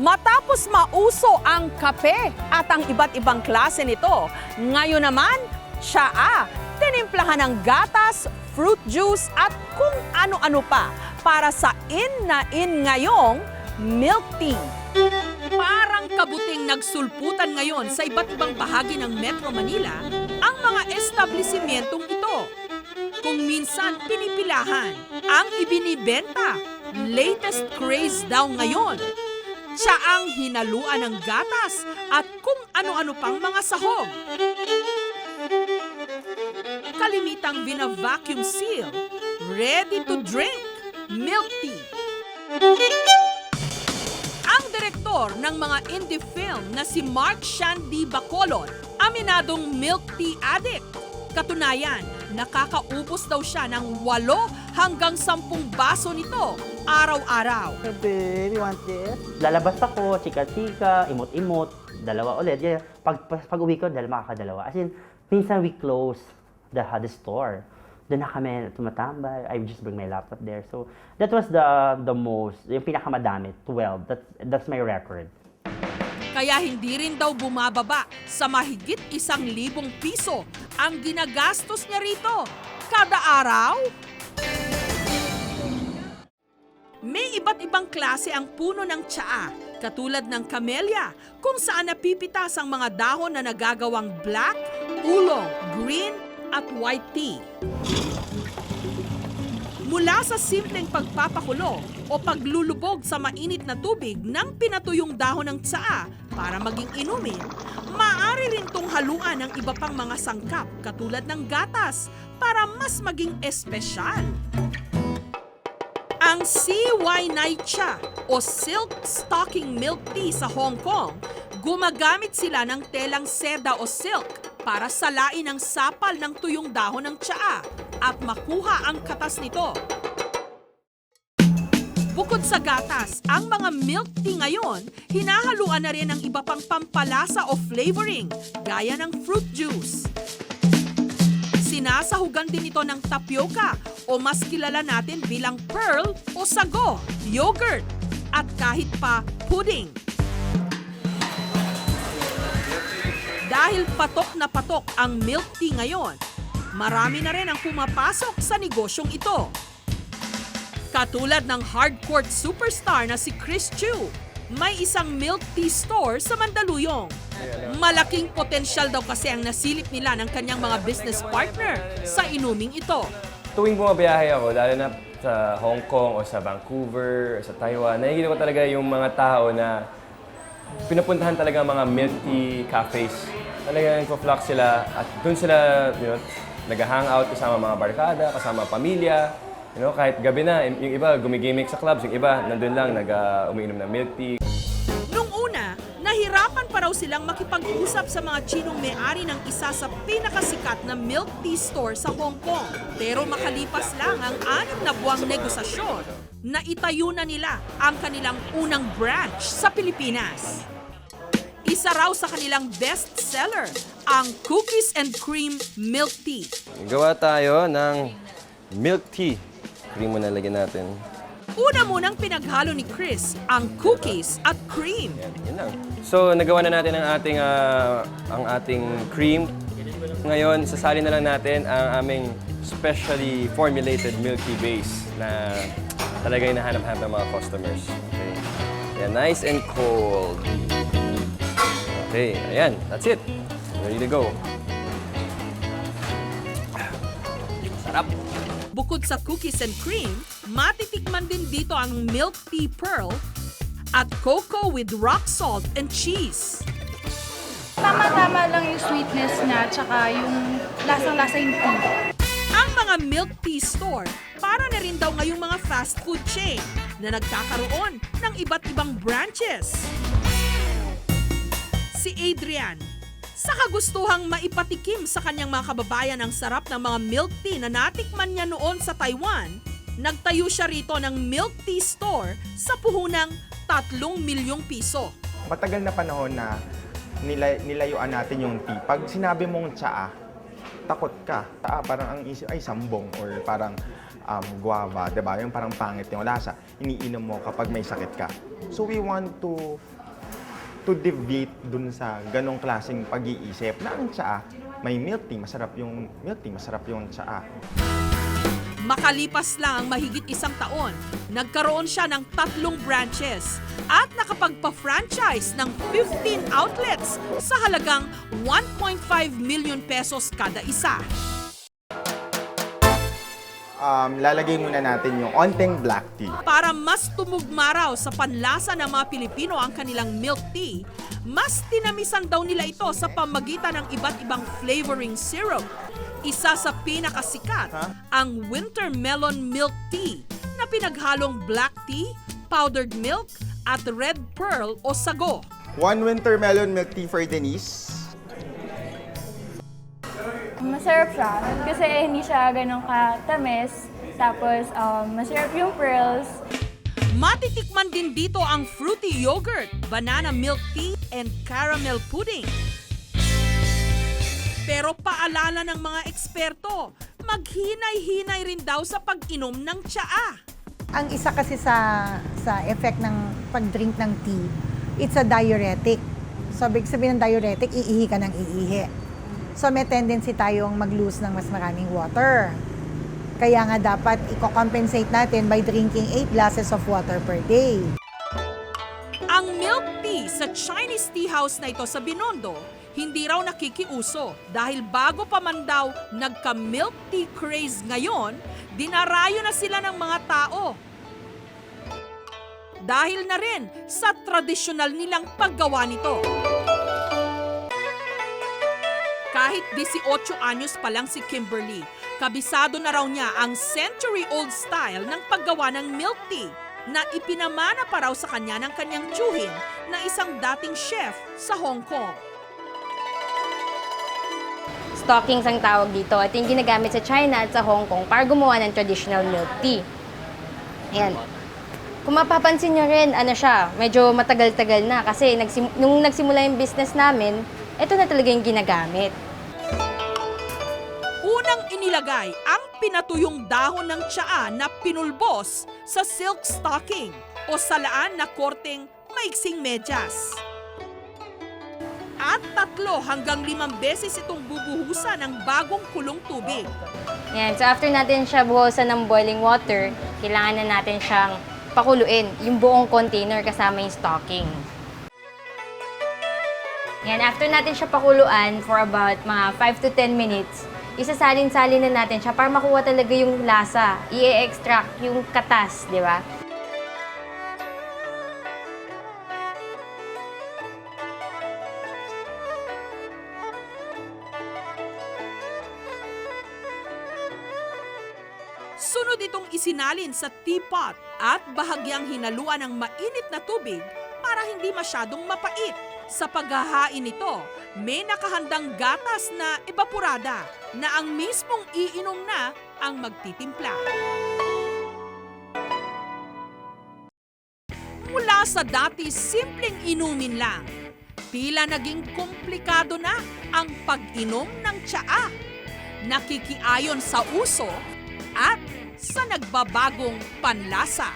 Matapos mauso ang kape at ang iba't ibang klase nito, ngayon naman, tsaa, tinimplahan ng gatas, fruit juice at kung ano-ano pa para sa in na in ngayong milk tea. Parang kabuting nagsulputan ngayon sa iba't ibang bahagi ng Metro Manila ang mga establisimentong ito. Kung minsan pinipilahan, ang ibinibenta, latest craze daw ngayon. Tsaang hinaluan ng gatas at kung ano-ano pang mga sahog. Kalimitang vina-vacuum seal, ready to drink, milk tea. Ang direktor ng mga indie film na si Mark Shandy Bacolod, aminadong milk tea addict. Katunayan, nakakaubos daw siya ng 8 hanggang 10 baso nito araw-araw. Hey babe, you want this? Lalabas ako, chika-chika, imot-imot, dalawa ulit. Yeah. Pag uwi ko, makakadalawa. As in, minsan we close the store. Doon na kami tumatambay. I just bring my laptop there. So, that was the most, yung pinakamadami, 12. That's my record. Kaya hindi rin daw bumababa sa mahigit 1,000 piso ang ginagastos niya rito kada araw. May iba't ibang klase ang puno ng tsaa, katulad ng camellia, kung saan napipitas ang mga dahon na nagagawang black, oolong, green at white tea. Mula sa simpleng pagpapakulo o paglulubog sa mainit na tubig ng pinatuyong dahon ng tsaa para maging inumin, maaari rin tong haluan ng iba pang mga sangkap katulad ng gatas para mas maging espesyal. Ang CY Night Cha o Silk Stocking Milk Tea sa Hong Kong, gumagamit sila ng telang seda o silk para salain ang sapal ng tuyong dahon ng tsaa at makuha ang katas nito. Bukod sa gatas, ang mga milk tea ngayon, hinahaluan na rin ng iba pang pampalasa o flavoring, gaya ng fruit juice. Sinasahugan din ito ng tapioca o mas kilala natin bilang pearl o sago, yogurt, at kahit pa pudding. Dahil patok na patok ang milk tea ngayon, marami na rin ang pumapasok sa negosyong ito. Katulad ng hardcore superstar na si Chris Chiu, may isang milk tea store sa Mandaluyong. Malaking potensyal daw kasi ang nasilip nila ng kanyang mga business partner sa inuming ito. Tuwing bumabiyahe ako, lalo na sa Hong Kong o sa Vancouver, o sa Taiwan, nakikita ko talaga yung mga tao na pinapuntahan talaga ang mga milk tea cafes. Talagang nagpo-flock sila at doon sila, nag-hangout kasama mga barkada, kasama pamilya. Kahit gabi na, yung iba gumigimik sa clubs, yung iba nandun lang umiinom ng milk tea. Nung una, nahirapan pa raw silang makipag-usap sa mga Chinong may-ari ng isa sa pinakasikat na milk tea store sa Hong Kong. Pero makalipas lang ang 6 na buwang negosasyon, naitayo na nila ang kanilang unang branch sa Pilipinas. Isa raw sa kanilang best seller, ang Cookies and Cream Milk Tea. Gawa tayo ng milk tea. Cream mo na lagyan natin. Una munang pinaghalo ni Chris ang cookies at cream. Yan lang. So, nagawa na natin ang ating cream. Ngayon, sasali na lang natin ang aming specially formulated milk tea base na talaga hinahanap-hanap ng mga customers. Okay. Yan, nice and cold. Okay, ayan, that's it. Ready to go. Sarap! Bukod sa cookies and cream, matitikman din dito ang milk tea pearl at cocoa with rock salt and cheese. Tama-tama lang yung sweetness niya tsaka yung lasang-lasa yung tea. Ang mga milk tea store, para na rin daw ngayong mga fast food chain na nagkakaroon ng iba't ibang branches. Si Adrian, sa kagustuhang maipatikim sa kanyang mga kababayan ang sarap ng mga milk tea na natikman niya noon sa Taiwan, nagtayo siya rito ng milk tea store sa puhunang 3 milyong piso. Matagal na panahon na nilayuan natin yung tea. Pag sinabi mong tsaa, takot ka. Parang ang isip ay sambong or parang guava, 'di ba? Yung parang pangit yung lasa. Iniinom mo kapag may sakit ka. So we want to deviate dun sa ganong klaseng pag-iisip na ang tsaa, may milk tea, masarap yung milk tea, masarap yung tsaa. Makalipas lang ang mahigit isang taon, nagkaroon siya ng 3 branches at nakapagpa-franchise ng 15 outlets sa halagang 1.5 million pesos kada isa. Lalagay muna natin yung onting black tea. Para mas tumugma raw sa panlasa ng mga Pilipino ang kanilang milk tea, mas tinamisan daw nila ito sa pamagitan ng iba't ibang flavoring syrup. Isa sa pinakasikat, ang winter melon milk tea na pinaghalong black tea, powdered milk at red pearl o sago. 1 winter melon milk tea for Denise. Masarap siya kasi hindi siya ganun katamis. Tapos masarap yung pearls. Matitikman din dito ang fruity yogurt, banana milk tea, and caramel pudding. Pero paalala ng mga eksperto, maghinay-hinay rin daw sa pag-inom ng tsaa. Ang isa kasi sa effect ng pag-drink ng tea, it's a diuretic. So, big sabihin ng diuretic, iihi ka ng iihi. So, may tendency tayong mag-lose ng mas maraming water. Kaya nga dapat i-compensate natin by drinking 8 glasses of water per day. Ang milk tea sa Chinese tea house na ito sa Binondo, hindi raw nakikiuso dahil bago pa man daw nagka-milk tea craze ngayon, dinarayo na sila ng mga tao. Dahil na rin sa tradisyonal nilang paggawa nito. Kahit 18 anyos pa lang si Kimberly, kabisado na raw niya ang century-old style ng paggawa ng milk tea na ipinamana pa raw sa kanya ng kanyang tiyuhin na isang dating chef sa Hong Kong. Stockings ang tawag dito. Ito yung ginagamit sa China at sa Hong Kong para gumawa ng traditional milk tea. Ayan. Kung mapapansin nyo rin, medyo matagal-tagal na kasi nung nagsimula yung business namin, ito na talaga yung ginagamit. Unang inilagay ang pinatuyong dahon ng tsaa na pinulbos sa silk stocking o salaan na korteng maiksing medyas. At 3 hanggang 5 beses itong bubuhusan ng bagong kulong tubig. Yan. So after natin siya buhusan ng boiling water, kailangan na natin siyang pakuluin yung buong container kasama yung stocking. Yan. After natin siya pakuluan for about mga 5 to 10 minutes, isasalin-salin na natin siya para makuha talaga yung lasa. I-extract yung katas, di ba? Sunod itong isinalin sa teapot at bahagyang hinaluan ng mainit na tubig para hindi masyadong mapait. Sa paghahain nito, may nakahandang gatas na evaporada na ang mismong iinom na ang magtitimpla. Mula sa dati simpleng inumin lang, tila naging komplikado na ang pag-inom ng tsaa. Nakikiayon sa uso at sa nagbabagong panlasa.